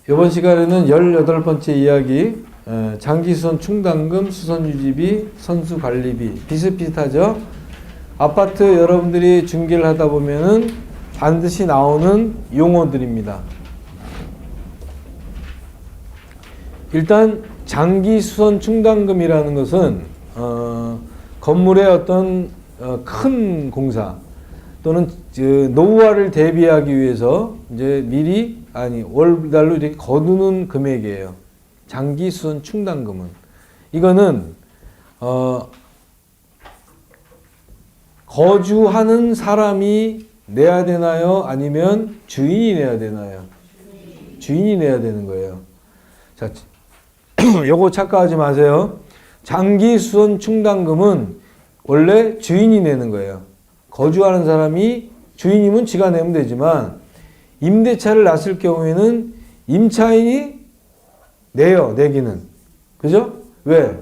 이번 시간에는 18번째 이야기, 장기수선 충당금, 수선유지비, 선수관리비 비슷비슷하죠? 아파트 여러분들이 중개를 하다 보면은 반드시 나오는 용어들입니다. 일단 장기수선 충당금이라는 것은 건물의 어떤 큰 공사 또는 노후화를 대비하기 위해서 이제 미리 월달로 이렇게 거두는 금액이에요. 장기수선 충당금은 이거는 거주하는 사람이 내야 되나요? 아니면 주인이 내야 되나요? 주인이 내야 되는 거예요. 자, 요거 착각하지 마세요. 장기수선 충당금은 원래 주인이 내는 거예요. 거주하는 사람이 주인이면 지가 내면 되지만 임대차를 놨을 경우에는 임차인이 내요. 내기는. 그죠? 왜?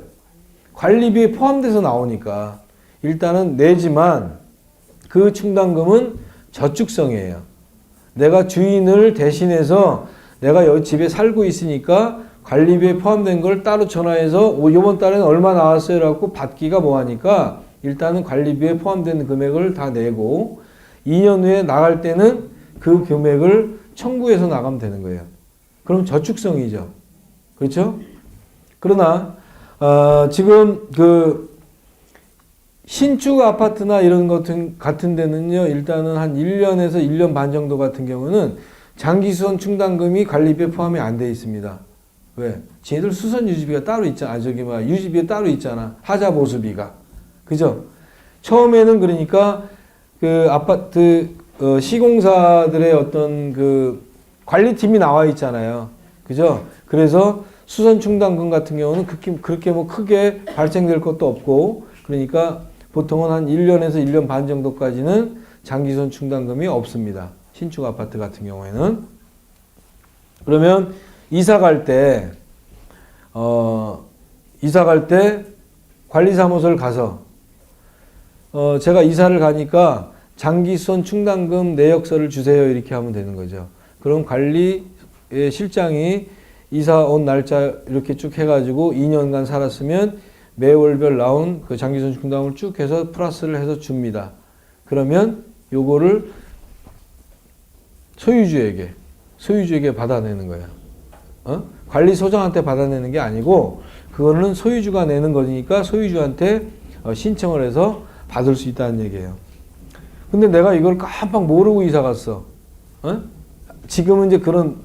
관리비에 포함돼서 나오니까 일단은 내지만 그 충당금은 저축성이에요. 내가 주인을 대신해서 내가 여기 집에 살고 있으니까 관리비에 포함된 걸 따로 전화해서 이번 달에는 얼마 나왔어요 라고 받기가 뭐하니까 일단은 관리비에 포함된 금액을 다 내고 2년 후에 나갈 때는 그 금액을 청구해서 나가면 되는 거예요. 그럼 저축성이죠. 그렇죠? 그러나 지금 그 신축 아파트나 이런 것 같은 데는요. 일단은 한 1년에서 1년 반 정도 같은 경우는 장기수선 충당금이 관리비에 포함이 안 돼 있습니다. 왜? 쟤들 수선 유지비가 따로 있잖아. 유지비가 따로 있잖아. 하자 보수비가. 그죠? 처음에는 그러니까 그 아파트 시공사들의 어떤 그 관리팀이 나와 있잖아요. 그죠? 그래서 수선 충당금 같은 경우는 그렇게 뭐 크게 발생될 것도 없고 그러니까 보통은 한 1년에서 1년 반 정도까지는 장기수선 충당금이 없습니다. 신축 아파트 같은 경우에는. 그러면 이사 갈 때 관리사무소를 가서 제가 이사를 가니까 장기수선 충당금 내역서를 주세요. 이렇게 하면 되는 거죠. 그럼 관리의 실장이 이사 온 날짜 이렇게 쭉 해가지고 2년간 살았으면 매월별 나온 그 장기수선 충당금을 쭉 해서 플러스를 해서 줍니다. 그러면 요거를 소유주에게 받아내는 거예요. 관리소장한테 받아내는 게 아니고 그거는 소유주가 내는 거니까 소유주한테 신청을 해서 받을 수 있다는 얘기예요. 근데 내가 이걸 깜빡 모르고 이사 갔어. 지금은 이제 그런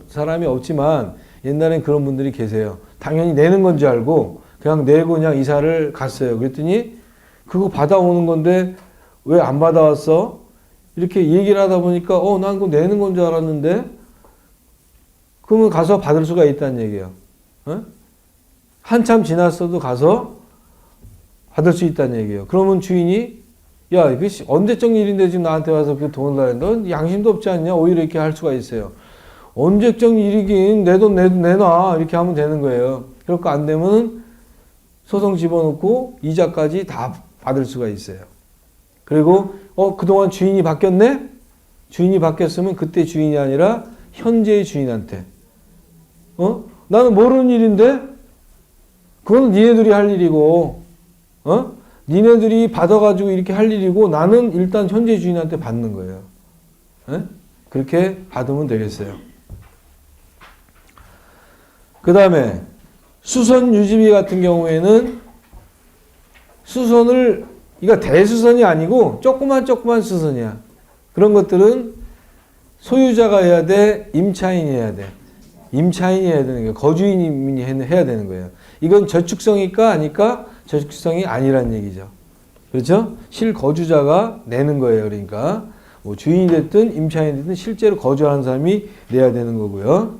사람이 없지만 옛날엔 그런 분들이 계세요. 당연히 내는 건 줄 알고 그냥 내고 그냥 이사를 갔어요. 그랬더니 그거 받아오는 건데 왜 안 받아왔어? 이렇게 얘기를 하다 보니까 난 그거 내는 건 줄 알았는데 그러면 가서 받을 수가 있다는 얘기예요. 한참 지났어도 가서 받을 수 있다는 얘기예요. 그러면 주인이 야, 이게 언제적 일인데 지금 나한테 와서 그 돈을 달래? 너 양심도 없지 않냐? 오히려 이렇게 할 수가 있어요. 언제적 일이긴 내 돈 내놔. 이렇게 하면 되는 거예요. 그렇고 안 되면 소송 집어넣고 이자까지 다 받을 수가 있어요. 그리고 그동안 주인이 바뀌었네? 주인이 바뀌었으면 그때 주인이 아니라 현재의 주인한테 나는 모르는 일인데 그건 니네들이 할 일이고 니네들이 받아가지고 이렇게 할 일이고 나는 일단 현재 주인한테 받는 거예요. 그렇게 받으면 되겠어요. 그 다음에 수선 유지비 같은 경우에는 수선을 이거 대수선이 아니고 조그만 수선이야. 그런 것들은 소유자가 해야 돼, 임차인이 해야 돼. 임차인이 해야 되는 거예요. 거주인이 해야 되는 거예요. 이건 저축성일까 아닐까? 저축성이 아니란 얘기죠. 그렇죠? 실거주자가 내는 거예요. 그러니까 뭐 주인이 됐든 임차인이 됐든 실제로 거주하는 사람이 내야 되는 거고요.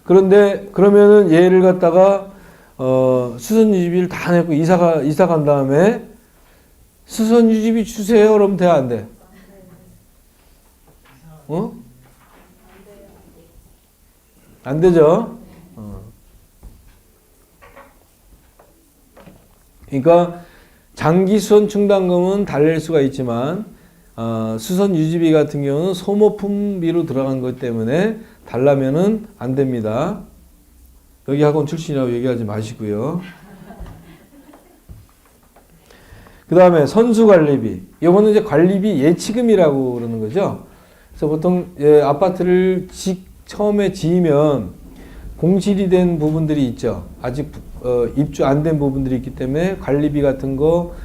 그런데 그러면은 얘를 갖다가 수선유지비를 다 내고 이사 간 다음에 수선유지비 주세요. 그러면 돼, 안 돼? 안 되죠? 그러니까 장기수선 충당금은 달랠 수가 있지만 수선 유지비 같은 경우는 소모품비로 들어간 것 때문에 달라면은 안 됩니다. 여기 학원 출신이라고 얘기하지 마시고요. 그 다음에 선수관리비. 이거는 이제 관리비 예치금이라고 그러는 거죠. 그래서 보통 아파트를 처음에 지으면 공실이 된 부분들이 있죠. 아직 입주 안 된 부분들이 있기 때문에 관리비 같은 거,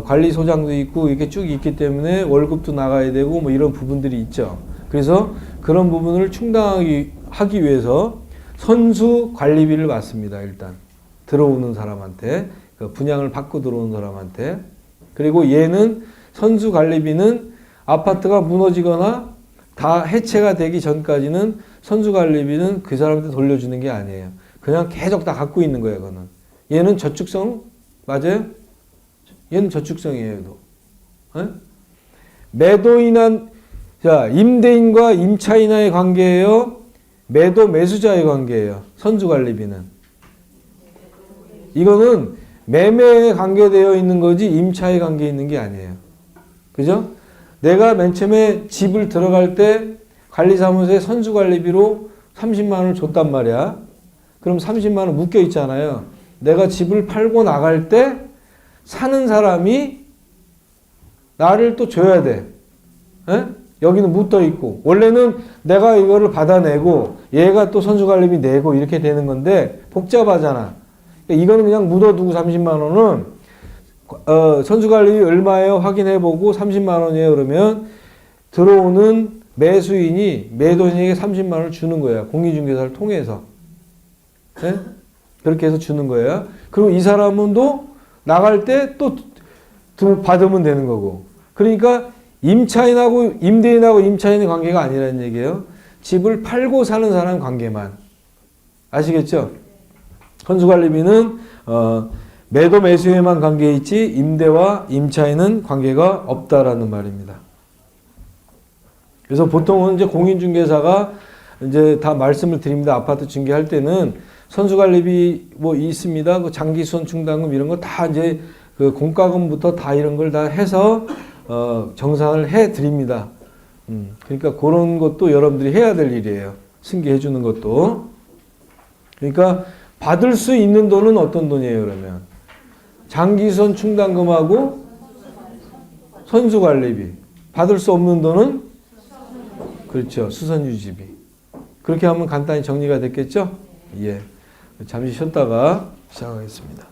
관리소장도 있고 이렇게 쭉 있기 때문에 월급도 나가야 되고 뭐 이런 부분들이 있죠. 그래서 그런 부분을 충당하기 위해서 선수 관리비를 받습니다. 일단 들어오는 사람한테, 분양을 받고 들어오는 사람한테. 그리고 얘는 선수 관리비는 아파트가 무너지거나 다 해체가 되기 전까지는 선수 관리비는 그 사람한테 돌려주는 게 아니에요. 그냥 계속 다 갖고 있는 거예요. 그거는. 얘는 저축성 맞아요? 얘는 저축성이에요. 얘도. 매도인한 자 임대인과 임차인의 관계예요. 매도 매수자의 관계예요. 선수 관리비는. 이거는 매매에 관계되어 있는 거지 임차에 관계 있는 게 아니에요. 그죠? 내가 맨 처음에 집을 들어갈 때 관리사무소에 선수관리비로 30만 원을 줬단 말이야. 그럼 30만 원 묶여 있잖아요. 내가 집을 팔고 나갈 때 사는 사람이 나를 또 줘야 돼. 에? 여기는 묻어 있고. 원래는 내가 이거를 받아내고 얘가 또 선수관리비 내고 이렇게 되는 건데 복잡하잖아. 이거는 그냥 묻어두고 30만 원은 선수관리비 얼마예요? 확인해보고 30만 원이에요. 그러면 들어오는 매수인이 매도인에게 30만 원을 주는 거야. 공인중개사를 통해서. 네? 그렇게 해서 주는 거예요. 그리고 이 사람은 또 나갈 때 또 받으면 되는 거고. 그러니까 임차인하고 임대인하고 임차인의 관계가 아니라는 얘기예요. 집을 팔고 사는 사람 관계만. 아시겠죠? 선수관리비는 매도 매수에만 관계 있지 임대와 임차인은 관계가 없다라는 말입니다. 그래서 보통은 이제 공인중개사가 이제 다 말씀을 드립니다. 아파트 중개할 때는 선수관리비 뭐 있습니다. 그 장기수선 충당금 이런 거 다 이제 그 공과금부터 다 이런 걸 다 해서 정산을 해 드립니다. 그러니까 그런 것도 여러분들이 해야 될 일이에요. 승계해 주는 것도. 그러니까 받을 수 있는 돈은 어떤 돈이에요, 그러면? 장기수선 충당금하고 선수관리비. 받을 수 없는 돈은? 그렇죠. 수선유지비. 그렇게 하면 간단히 정리가 됐겠죠? 예. 잠시 쉬었다가 시작하겠습니다.